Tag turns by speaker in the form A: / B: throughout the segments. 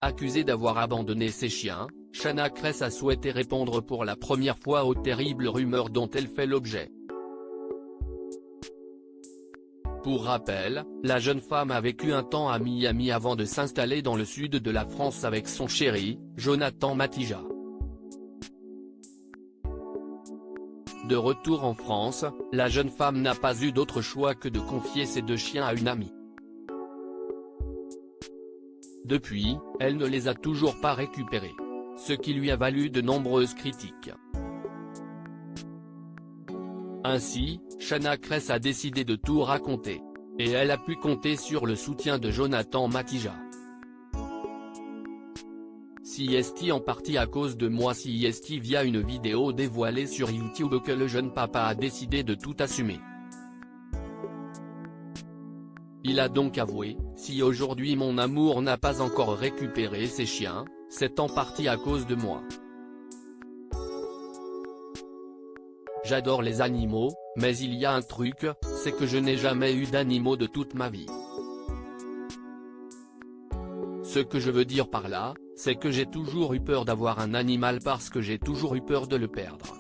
A: Accusée d'avoir abandonné ses chiens, Shanna Kress a souhaité répondre pour la première fois aux terribles rumeurs dont elle fait l'objet. Pour rappel, la jeune femme a vécu un temps à Miami avant de s'installer dans le sud de la France avec son chéri, Jonathan Matija. De retour en France, la jeune femme n'a pas eu d'autre choix que de confier ses 2 chiens à une amie. Depuis, elle ne les a toujours pas récupérés, ce qui lui a valu de nombreuses critiques. Ainsi, Shanna Kress a décidé de tout raconter. Et elle a pu compter sur le soutien de Jonathan Matija. Si est en partie à cause de moi, si est via une vidéo dévoilée sur YouTube que le jeune papa a décidé de tout assumer. Il a donc avoué, si aujourd'hui mon amour n'a pas encore récupéré ses chiens, c'est en partie à cause de moi. J'adore les animaux, mais il y a un truc, c'est que je n'ai jamais eu d'animaux de toute ma vie. Ce que je veux dire par là, c'est que j'ai toujours eu peur d'avoir un animal parce que j'ai toujours eu peur de le perdre.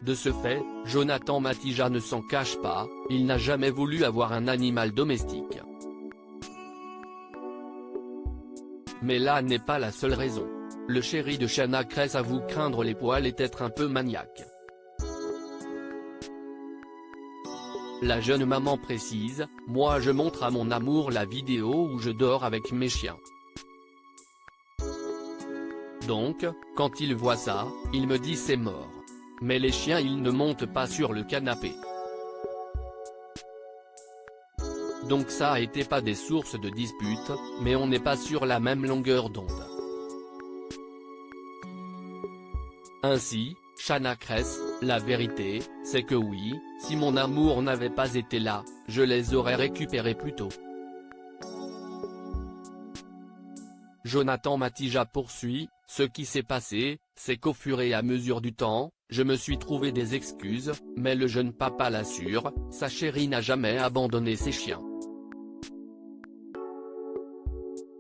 A: De ce fait, Jonathan Matija ne s'en cache pas, il n'a jamais voulu avoir un animal domestique. Mais là n'est pas la seule raison. Le chéri de Shanna Kress avoue craindre les poils et être un peu maniaque. La jeune maman précise, « Moi je montre à mon amour la vidéo où je dors avec mes chiens. Donc, quand il voit ça, il me dit c'est mort. Mais les chiens ils ne montent pas sur le canapé. » Donc ça a été pas des sources de dispute, mais on n'est pas sur la même longueur d'onde. Ainsi, Shanna Kress, la vérité, c'est que oui, si mon amour n'avait pas été là, je les aurais récupérés plus tôt. Jonathan Matija poursuit, ce qui s'est passé, c'est qu'au fur et à mesure du temps, je me suis trouvé des excuses, mais le jeune papa l'assure, sa chérie n'a jamais abandonné ses chiens.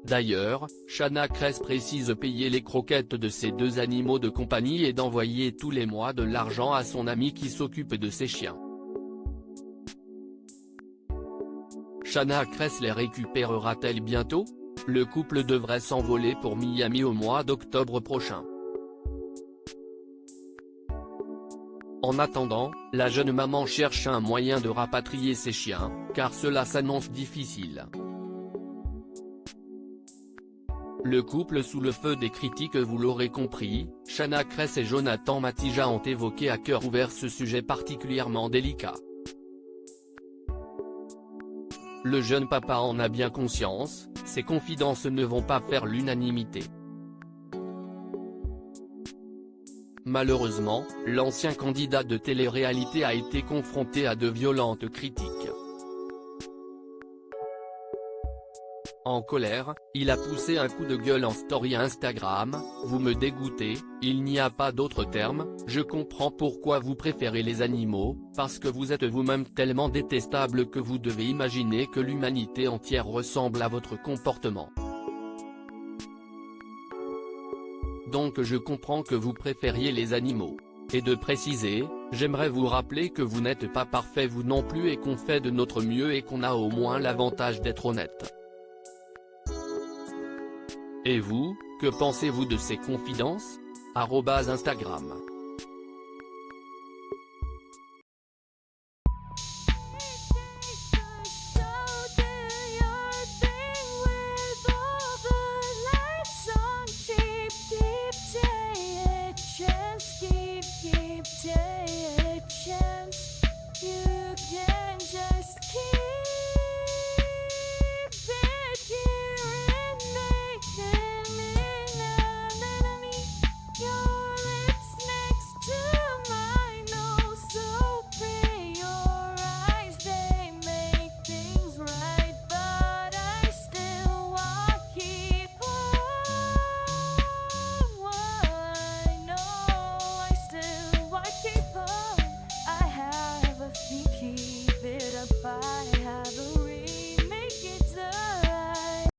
A: D'ailleurs, Shanna Kress précise payer les croquettes de ses 2 animaux de compagnie et d'envoyer tous les mois de l'argent à son ami qui s'occupe de ses chiens. Shanna Kress les récupérera-t-elle bientôt? Le couple devrait s'envoler pour Miami au mois d'octobre prochain. En attendant, la jeune maman cherche un moyen de rapatrier ses chiens, car cela s'annonce difficile. Le couple sous le feu des critiques, vous l'aurez compris, Shanna Kress et Jonathan Matija ont évoqué à cœur ouvert ce sujet particulièrement délicat. Le jeune papa en a bien conscience, ses confidences ne vont pas faire l'unanimité. Malheureusement, l'ancien candidat de télé-réalité a été confronté à de violentes critiques. En colère, il a poussé un coup de gueule en story Instagram, « Vous me dégoûtez, il n'y a pas d'autre terme, je comprends pourquoi vous préférez les animaux, parce que vous êtes vous-même tellement détestable que vous devez imaginer que l'humanité entière ressemble à votre comportement. Donc je comprends que vous préfériez les animaux. » Et de préciser, « J'aimerais vous rappeler que vous n'êtes pas parfait vous non plus et qu'on fait de notre mieux et qu'on a au moins l'avantage d'être honnête. » Et vous, que pensez-vous de ces confidences? @Instagram